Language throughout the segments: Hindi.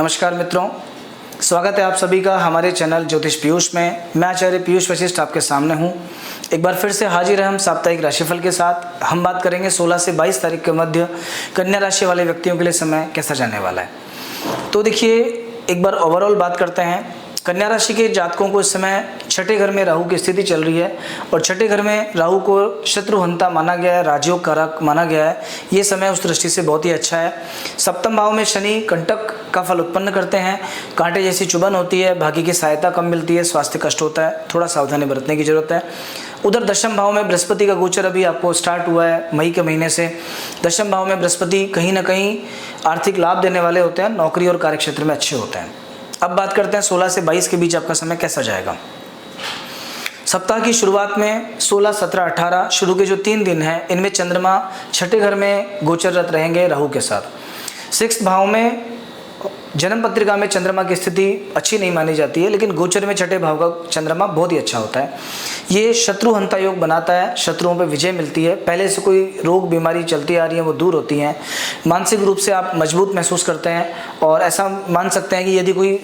नमस्कार मित्रों, स्वागत है आप सभी का हमारे चैनल ज्योतिष पीयूष में। मैं आचार्य पीयूष वशिष्ठ आपके सामने हूं। एक बार फिर से हाजिर है हम साप्ताहिक राशिफल के साथ। हम बात करेंगे 16 से 22 तारीख के मध्य कन्या राशि वाले व्यक्तियों के लिए समय कैसा जाने वाला है। तो देखिए, एक बार ओवरऑल बात करते हैं। कन्या राशि के जातकों को इस समय छठे घर में राहु की स्थिति चल रही है और छठे घर में राहु को शत्रुहंता माना गया है, राजयोग कारक माना गया है। ये समय उस दृष्टि से बहुत ही अच्छा है। सप्तम भाव में शनि कंटक का फल उत्पन्न करते हैं। कांटे जैसी चुभन होती है, भाग्य की सहायता कम मिलती है, स्वास्थ्य कष्ट होता है, थोड़ा सावधानी बरतने की जरूरत है। उधर दशम भाव में बृहस्पति का गोचर अभी आपको स्टार्ट हुआ है मई के महीने से। दशम भाव में बृहस्पति कहीं ना कहीं आर्थिक लाभ देने वाले होते हैं, नौकरी और कार्यक्षेत्र में अच्छे होते हैं। अब बात करते हैं 16 से 22 के बीच आपका समय कैसा जाएगा। सप्ताह की शुरुआत में 16, 17, 18 शुरू के जो 3 दिन हैं, इनमें चंद्रमा छठे घर में गोचररत रहेंगे राहु के साथ। 6 भाव में जन्म पत्रिका में चंद्रमा की स्थिति अच्छी नहीं मानी जाती है, लेकिन गोचर में छठे भाव का चंद्रमा बहुत ही अच्छा होता है। ये शत्रुहंता योग बनाता है, शत्रुओं पर विजय मिलती है। पहले से कोई रोग बीमारी चलती आ रही है वो दूर होती हैं। मानसिक रूप से आप मजबूत महसूस करते हैं और ऐसा मान सकते हैं कि यदि कोई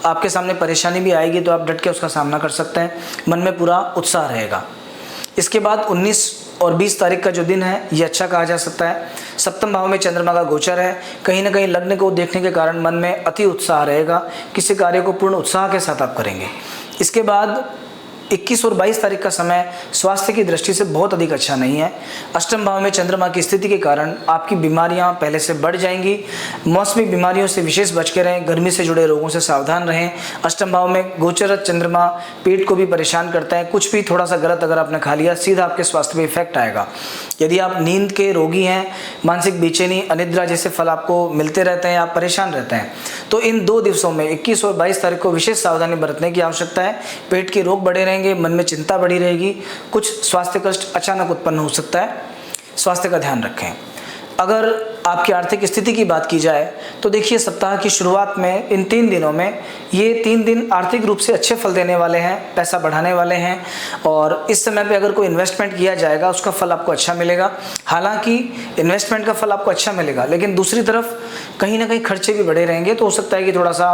आपके सामने परेशानी भी आएगी तो आप डट के उसका सामना कर सकते हैं। मन में पूरा उत्साह रहेगा। इसके बाद 19 और 20 तारीख का जो दिन है ये अच्छा कहा जा सकता है। सप्तम भाव में चंद्रमा का गोचर है। कहीं ना कहीं लग्न को देखने के कारण मन में अति उत्साह रहेगा। किसी कार्य को पूर्ण उत्साह के साथ आप करेंगे। इसके बाद 21 और 22 तारीख का समय स्वास्थ्य की दृष्टि से बहुत अधिक अच्छा नहीं है। अष्टम भाव में चंद्रमा की स्थिति के कारण आपकी बीमारियां पहले से बढ़ जाएंगी। मौसमी बीमारियों से विशेष बच के रहें, गर्मी से जुड़े रोगों से सावधान रहें। अष्टम भाव में गोचरत चंद्रमा पेट को भी परेशान करता है। कुछ भी थोड़ा सा गलत अगर आपने खा लिया, सीधा आपके स्वास्थ्य पर इफेक्ट आएगा। यदि आप नींद के रोगी हैं, मानसिक बेचैनी, अनिद्रा जैसे फल आपको मिलते रहते हैं, आप परेशान रहते हैं, तो इन 2 दिवसों में 21 और 22 तारीख को विशेष सावधानी बरतने की आवश्यकता है। पेट के रोग बढ़े रहेंगे, मन में चिंता बढ़ी रहेगी, कुछ स्वास्थ्य कष्ट अचानक उत्पन्न हो सकता है। स्वास्थ्य का ध्यान रखें। अगर आपकी आर्थिक स्थिति की बात की जाए तो देखिए, सप्ताह की शुरुआत में इन 3 दिनों में ये 3 दिन आर्थिक रूप से अच्छे फल देने वाले हैं, पैसा बढ़ाने वाले हैं और इस समय पे अगर कोई इन्वेस्टमेंट किया जाएगा उसका फल आपको अच्छा मिलेगा। हालांकि इन्वेस्टमेंट का फल आपको अच्छा मिलेगा, लेकिन दूसरी तरफ कहीं ना कहीं खर्चे भी बढ़े रहेंगे। तो हो सकता है कि थोड़ा सा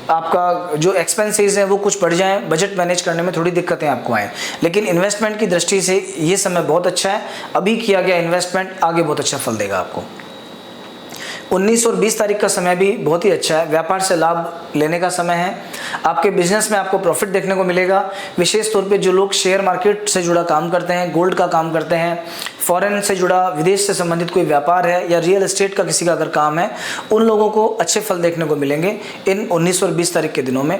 आपका जो एक्सपेंसेस हैं वो कुछ बढ़ जाएँ, बजट मैनेज करने में थोड़ी दिक्कतें आपको आएँ। लेकिन इन्वेस्टमेंट की दृष्टि से ये समय बहुत अच्छा है। अभी किया गया इन्वेस्टमेंट आगे बहुत अच्छा फल देगा आपको। 19 और 20 तारीख का समय भी बहुत ही अच्छा है। व्यापार से लाभ लेने का समय है। आपके बिजनेस में आपको प्रॉफिट देखने को मिलेगा। विशेष तौर पे जो लोग शेयर मार्केट से जुड़ा काम करते हैं, गोल्ड का काम करते हैं, फॉरेन से जुड़ा, विदेश से संबंधित कोई व्यापार है या रियल एस्टेट का किसी का अगर काम है, उन लोगों को अच्छे फल देखने को मिलेंगे इन 19 और 20 तारीख के दिनों में।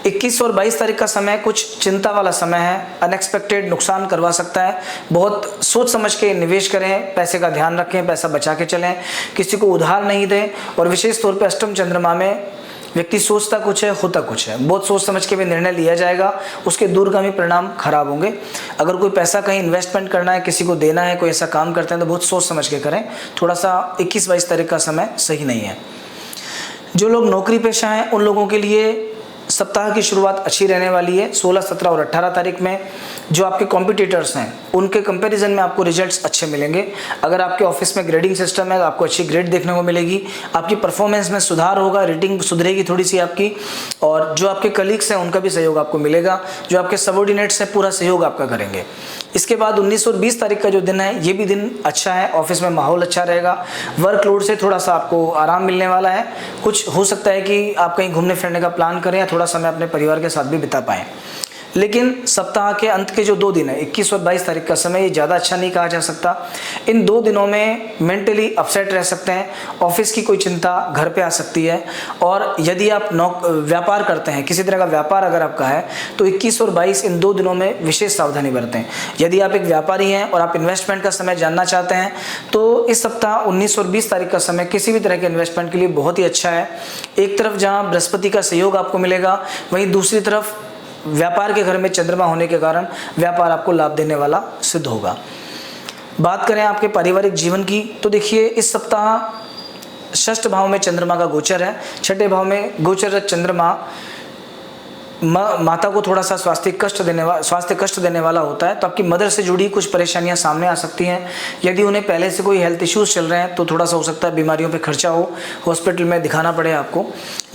21 और 22 तारीख का समय कुछ चिंता वाला समय है। अनएक्सपेक्टेड नुकसान करवा सकता है। बहुत सोच समझ के निवेश करें, पैसे का ध्यान रखें, पैसा बचा के चलें, किसी को उधार नहीं दें। और विशेष तौर पे अष्टम चंद्रमा में व्यक्ति सोचता कुछ है, होता कुछ है। बहुत सोच समझ के भी निर्णय लिया जाएगा, उसके दूरगामी परिणाम खराब होंगे। अगर कोई पैसा कहीं इन्वेस्टमेंट करना है, किसी को देना है, कोई ऐसा काम करते हैं तो बहुत सोच समझ के करें। थोड़ा सा 21-22 तारीख का समय सही नहीं है। जो लोग नौकरी पेशा हैं उन लोगों के लिए सप्ताह की शुरुआत अच्छी रहने वाली है। 16, 17 और 18 तारीख में जो आपके कॉम्पिटिटर्स हैं उनके कंपैरिजन में आपको रिजल्ट्स अच्छे मिलेंगे। अगर आपके ऑफिस में ग्रेडिंग सिस्टम है, आपको अच्छी ग्रेड देखने को मिलेगी। आपकी परफॉर्मेंस में सुधार होगा, रेटिंग सुधरेगी थोड़ी सी आपकी। और जो आपके कलीग्स हैं उनका भी सहयोग आपको मिलेगा। जो आपके सबॉर्डिनेट्स हैं पूरा सहयोग आपका करेंगे। इसके बाद 19 और 20 तारीख का जो दिन है ये भी दिन अच्छा है। ऑफिस में माहौल अच्छा रहेगा। वर्कलोड से थोड़ा सा आपको आराम मिलने वाला है। कुछ हो सकता है कि आप कहीं घूमने फिरने का प्लान करें या थोड़ा समय अपने परिवार के साथ भी बिता पाएं। लेकिन सप्ताह के अंत के जो 2 दिन है 21 और 22 तारीख का समय ये ज़्यादा अच्छा नहीं कहा जा सकता। इन 2 दिनों में मेंटली अपसेट रह सकते हैं। ऑफिस की कोई चिंता घर पे आ सकती है। और यदि आप व्यापार करते हैं, किसी तरह का व्यापार अगर आपका है, तो 21 और 22 इन 2 दिनों में विशेष सावधानी बरतें। यदि आप एक व्यापारी हैं और आप इन्वेस्टमेंट का समय जानना चाहते हैं तो इस सप्ताह 19 और 20 तारीख का समय किसी भी तरह के इन्वेस्टमेंट के लिए बहुत ही अच्छा है। एक तरफ जहाँ बृहस्पति का सहयोग आपको मिलेगा, वहीं दूसरी तरफ व्यापार के घर में चंद्रमा होने के कारण व्यापार आपको लाभ देने वाला सिद्ध होगा। बात करें आपके पारिवारिक जीवन की तो देखिए, इस सप्ताह षष्ठ भाव में चंद्रमा का गोचर है। छठे भाव में गोचर चंद्रमा माता को थोड़ा सा स्वास्थ्य कष्ट देने वाला होता है। तो आपकी मदर से जुड़ी कुछ परेशानियां सामने आ सकती हैं। यदि उन्हें पहले से कोई हेल्थ इश्यूज चल रहे हैं तो थोड़ा सा हो सकता है बीमारियों पे खर्चा हो, हॉस्पिटल में दिखाना पड़े आपको।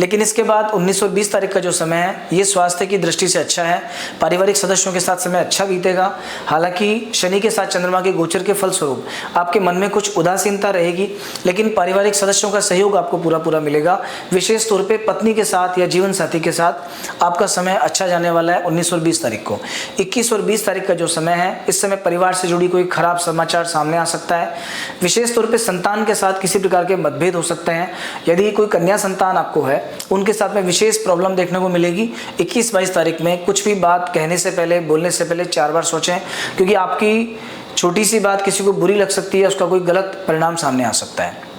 लेकिन इसके बाद 19 और 20 तारीख का जो समय है ये स्वास्थ्य की दृष्टि से अच्छा है। पारिवारिक सदस्यों के साथ समय अच्छा बीतेगा। हालांकि शनि के साथ चंद्रमा के गोचर के फलस्वरूप आपके मन में कुछ उदासीनता रहेगी, लेकिन पारिवारिक सदस्यों का सहयोग आपको पूरा मिलेगा। विशेष तौर पे पत्नी के साथ या जीवन साथी के साथ आपका समय अच्छा जाने वाला है 19 और 20 तारीख को। 21 और 20 तारीख का जो समय है, इस समय परिवार से जुड़ी कोई खराब समाचार सामने आ सकता है। विशेष तौर पे संतान के साथ किसी प्रकार के मतभेद हो सकते हैं। यदि कोई कन्या संतान आपको है, उनके साथ में विशेष प्रॉब्लम देखने को मिलेगी। 21-22 तारीख में कुछ भी बात कहने से पहले, बोलने से पहले 4 बार सोचें, क्योंकि आपकी छोटी सी बात किसी को बुरी लग सकती है, उसका कोई गलत परिणाम सामने आ सकता है।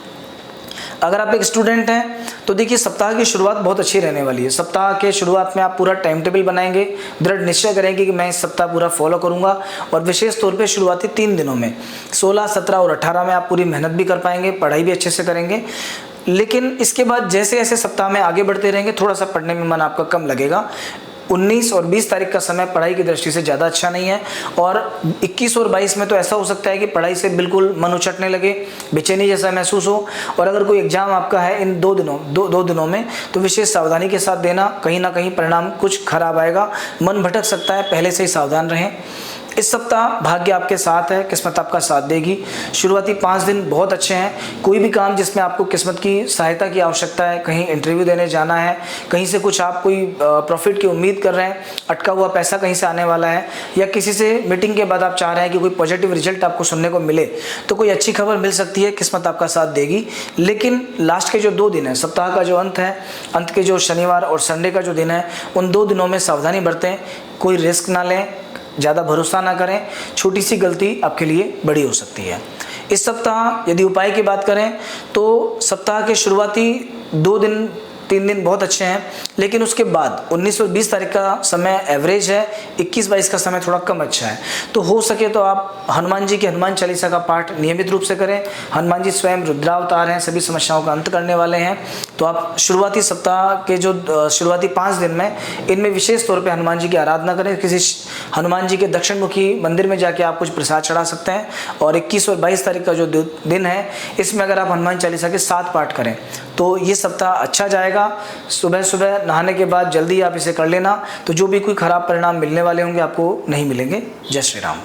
अगर आप एक स्टूडेंट हैं तो देखिए सप्ताह की शुरुआत बहुत अच्छी रहने वाली है। सप्ताह के शुरुआत में आप पूरा टाइम टेबल बनाएंगे, दृढ़ निश्चय करेंगे कि मैं इस सप्ताह पूरा फॉलो करूंगा, और विशेष तौर पे शुरुआती 3 दिनों में 16, 17 और 18 में आप पूरी मेहनत भी कर पाएंगे, पढ़ाई भी अच्छे से करेंगे। लेकिन इसके बाद जैसे जैसे सप्ताह में आगे बढ़ते रहेंगे, थोड़ा सा पढ़ने में मन आपका कम लगेगा। 19 और 20 तारीख का समय पढ़ाई की दृष्टि से ज़्यादा अच्छा नहीं है, और 21 और 22 में तो ऐसा हो सकता है कि पढ़ाई से बिल्कुल मन उचटने लगे, बेचैनी जैसा महसूस हो। और अगर कोई एग्जाम आपका है इन 2 दिनों में, तो विशेष सावधानी के साथ देना, कहीं ना कहीं परिणाम कुछ खराब आएगा, मन भटक सकता है, पहले से ही सावधान रहें। इस सप्ताह भाग्य आपके साथ है, किस्मत आपका साथ देगी। शुरुआती 5 दिन बहुत अच्छे हैं। कोई भी काम जिसमें आपको किस्मत की सहायता की आवश्यकता है, कहीं इंटरव्यू देने जाना है, कहीं से कुछ आप कोई प्रॉफिट की उम्मीद कर रहे हैं, अटका हुआ पैसा कहीं से आने वाला है, या किसी से मीटिंग के बाद आप चाह रहे हैं कि कोई पॉजिटिव रिजल्ट आपको सुनने को मिले, तो कोई अच्छी खबर मिल सकती है, किस्मत आपका साथ देगी। लेकिन लास्ट के जो 2 दिन है, सप्ताह का जो अंत है, अंत के जो शनिवार और संडे का जो दिन है, उन 2 दिनों में सावधानी बरतें, कोई रिस्क ना लें, ज़्यादा भरोसा ना करें, छोटी सी गलती आपके लिए बड़ी हो सकती है। इस सप्ताह यदि उपाय की बात करें तो सप्ताह के शुरुआती 3 दिन बहुत अच्छे हैं, लेकिन उसके बाद 19 और 20 तारीख का समय एवरेज है, 21-22 का समय थोड़ा कम अच्छा है। तो हो सके तो आप हनुमान जी की हनुमान चालीसा का पाठ नियमित रूप से करें। हनुमान जी स्वयं रुद्रावतार हैं, सभी समस्याओं का अंत करने वाले हैं। तो आप शुरुआती सप्ताह के जो शुरुआती 5 दिन में, इनमें विशेष तौर पर हनुमान जी की आराधना करें। किसी हनुमान जी के दक्षिण मुखी मंदिर में जाके आप कुछ प्रसाद चढ़ा सकते हैं। और 21 और 22 तारीख का जो दिन है, इसमें अगर आप हनुमान चालीसा के 7 पाठ करें तो ये सप्ताह अच्छा जाएगा। सुबह सुबह नहाने के बाद जल्दी आप इसे कर लेना, तो जो भी कोई खराब परिणाम मिलने वाले होंगे आपको नहीं मिलेंगे। जय श्री राम।